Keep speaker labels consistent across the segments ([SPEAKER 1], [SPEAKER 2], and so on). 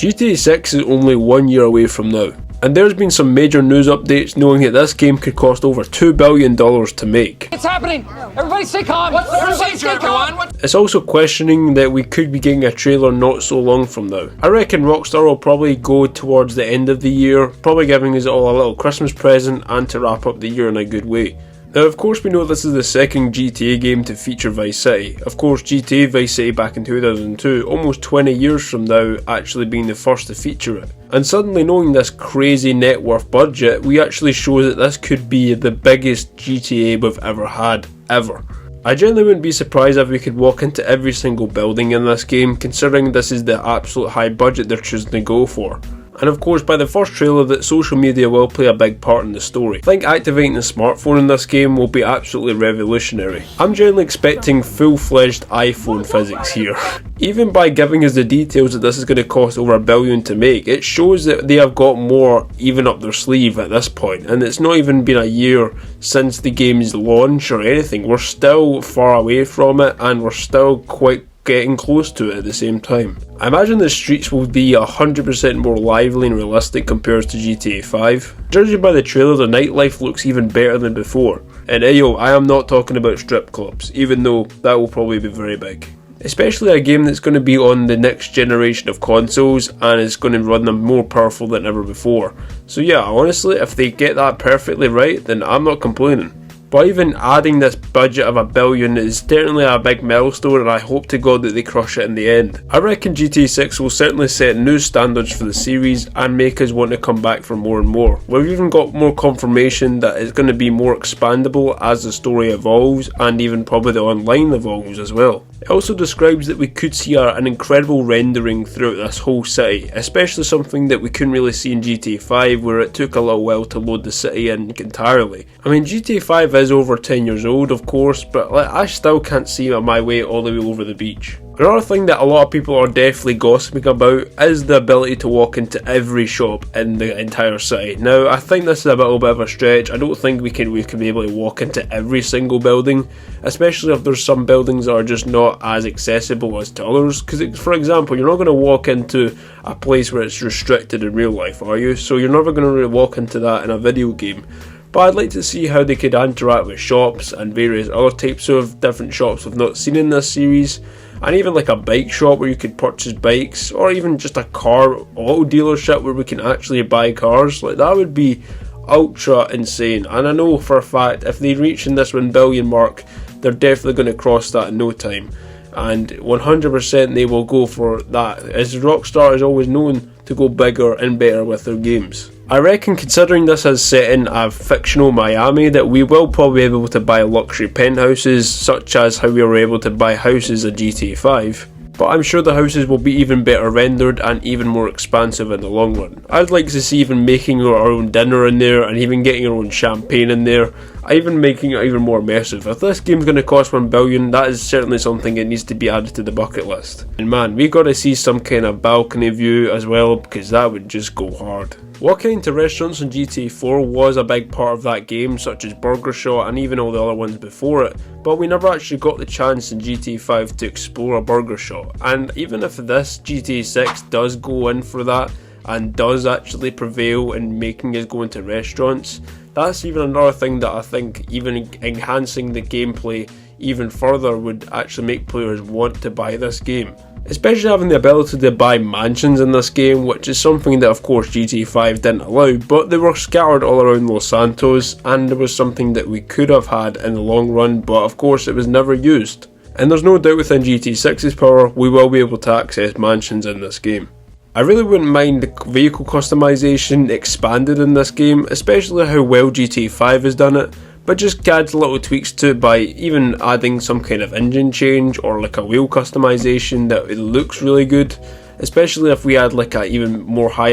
[SPEAKER 1] GTA 6 is only 1 year away from now, and there's been some major news updates knowing that this game could cost over $2 billion to make.
[SPEAKER 2] It's happening! Everybody stay calm! What's the procedure, everyone?
[SPEAKER 1] It's also questioning that we could be getting a trailer not so long from now. I reckon Rockstar will probably go towards the end of the year, probably giving us all a little Christmas present and to wrap up the year in a good way. Now, of course, we know this is the second GTA game to feature Vice City. Of course, GTA Vice City back in 2002, almost 20 years from now, actually being the first to feature it. And suddenly knowing this crazy net worth budget, we actually show that this could be the biggest GTA we've ever had, ever. I genuinely wouldn't be surprised if we could walk into every single building in this game, considering this is the absolute high budget they're choosing to go for. And of course, by the first trailer, that social media will play a big part in the story. I think activating the smartphone in this game will be absolutely revolutionary. I'm generally expecting full-fledged iPhone physics here. Even by giving us the details that this is going to cost over $1 billion to make, it shows that they have got more even up their sleeve at this point, and it's not even been a year since the game's launch or anything. We're still far away from it, and we're still quite getting close to it at the same time. I imagine the streets will be 100% more lively and realistic compared to GTA 5. Judging by the trailer, the nightlife looks even better than before. And ayo, I am not talking about strip clubs, even though that will probably be very big. Especially a game that's going to be on the next generation of consoles and is going to run them more powerful than ever before. So yeah, honestly, if they get that perfectly right, then I'm not complaining. But even adding this budget of $1 billion is certainly a big milestone, and I hope to God that they crush it in the end. I reckon GTA 6 will certainly set new standards for the series and make us want to come back for more and more. We've even got more confirmation that it's going to be more expandable as the story evolves, and even probably the online evolves as well. It also describes that we could see an incredible rendering throughout this whole city, especially something that we couldn't really see in GTA 5, where it took a little while to load the city in entirely. I mean, GTA 5 is over 10 years old, of course, but I still can't see my way all the way over the beach. Another thing that a lot of people are definitely gossiping about is the ability to walk into every shop in the entire city. Now, I think this is a little bit of a stretch. I don't think we can be able to walk into every single building, especially if there's some buildings that are just not as accessible as to others. Because, for example, you're not going to walk into a place where it's restricted in real life, are you? So you're never going to really walk into that in a video game. But I'd like to see how they could interact with shops and various other types of different shops we've not seen in this series. And even like a bike shop where you could purchase bikes, or even just a car auto dealership where we can actually buy cars. Like, that would be ultra insane. And I know for a fact if they reach in this $1 billion mark, they're definitely going to cross that in no time. And 100% they will go for that, as Rockstar is always known to go bigger and better with their games. I reckon, considering this is set in a fictional Miami, that we will probably be able to buy luxury penthouses, such as how we were able to buy houses in GTA 5. But I'm sure the houses will be even better rendered and even more expansive in the long run. I'd like to see even making our own dinner in there, and even getting our own champagne in there, even making it even more immersive. If this game's going to cost $1 billion, that is certainly something that needs to be added to the bucket list. And man, we got to see some kind of balcony view as well, because that would just go hard. Walking into restaurants in GTA 4 was a big part of that game, such as Burger Shot and even all the other ones before it, but we never actually got the chance in GTA 5 to explore a Burger Shot. And even if this GTA 6 does go in for that and does actually prevail in making us go into restaurants, that's even another thing that I think even enhancing the gameplay even further would actually make players want to buy this game. Especially having the ability to buy mansions in this game, which is something that of course GTA 5 didn't allow, but they were scattered all around Los Santos, and it was something that we could have had in the long run, but of course it was never used. And there's no doubt within GTA 6's power, we will be able to access mansions in this game. I really wouldn't mind the vehicle customization expanded in this game, especially how well GTA 5 has done it, but just adds little tweaks to it by even adding some kind of engine change or like a wheel customization that it looks really good, especially if we add like a even more high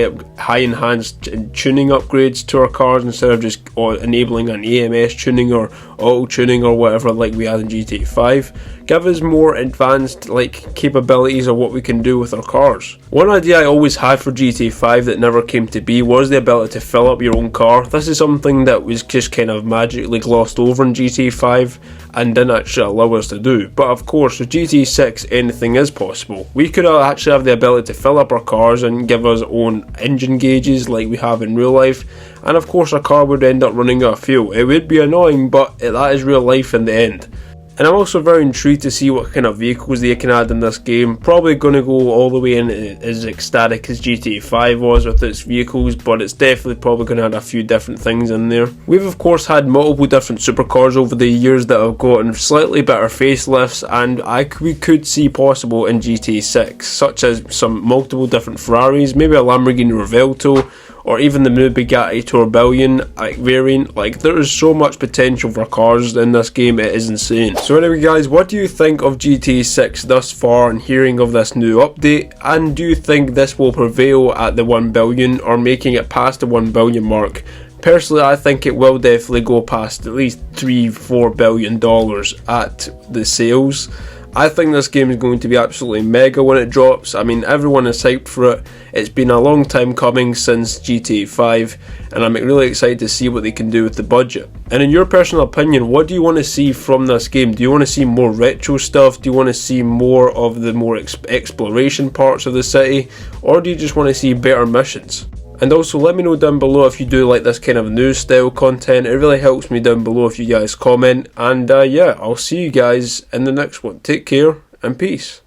[SPEAKER 1] enhanced tuning upgrades to our cars instead of just enabling an AMS tuning or auto tuning or whatever like we had in GTA 5. Give us more advanced like capabilities of what we can do with our cars. One idea I always had for GTA 5 that never came to be was the ability to fill up your own car. This is something that was just kind of magically glossed over in GTA 5, and didn't actually allow us to do. But of course, with GTA 6 anything is possible. We could actually have the ability to fill up our cars and give us own engine gauges like we have in real life, and of course our car would end up running out of fuel. It would be annoying, but that is real life in the end. And I'm also very intrigued to see what kind of vehicles they can add in this game. Probably going to go all the way in as ecstatic as GTA 5 was with its vehicles, but it's definitely probably going to add a few different things in there. We've of course had multiple different supercars over the years that have gotten slightly better facelifts, and we could see possible in GTA 6, such as some multiple different Ferraris, maybe a Lamborghini Revuelto, or even the new Bugatti Tourbillon variant. Like, there is so much potential for cars in this game, it is insane. So anyway guys, what do you think of GTA 6 thus far and hearing of this new update? And do you think this will prevail at the 1 billion or making it past the 1 billion mark? Personally, I think it will definitely go past at least $3-4 billion at the sales. I think this game is going to be absolutely mega when it drops. I mean, everyone is hyped for it. It's been a long time coming since GTA 5, and I'm really excited to see what they can do with the budget. And in your personal opinion, what do you want to see from this game? Do you want to see more retro stuff? Do you want to see more of the more exploration parts of the city? Or do you just want to see better missions? And also let me know down below if you do like this kind of news style content. It really helps me down below if you guys comment. And yeah, I'll see you guys in the next one. Take care and peace.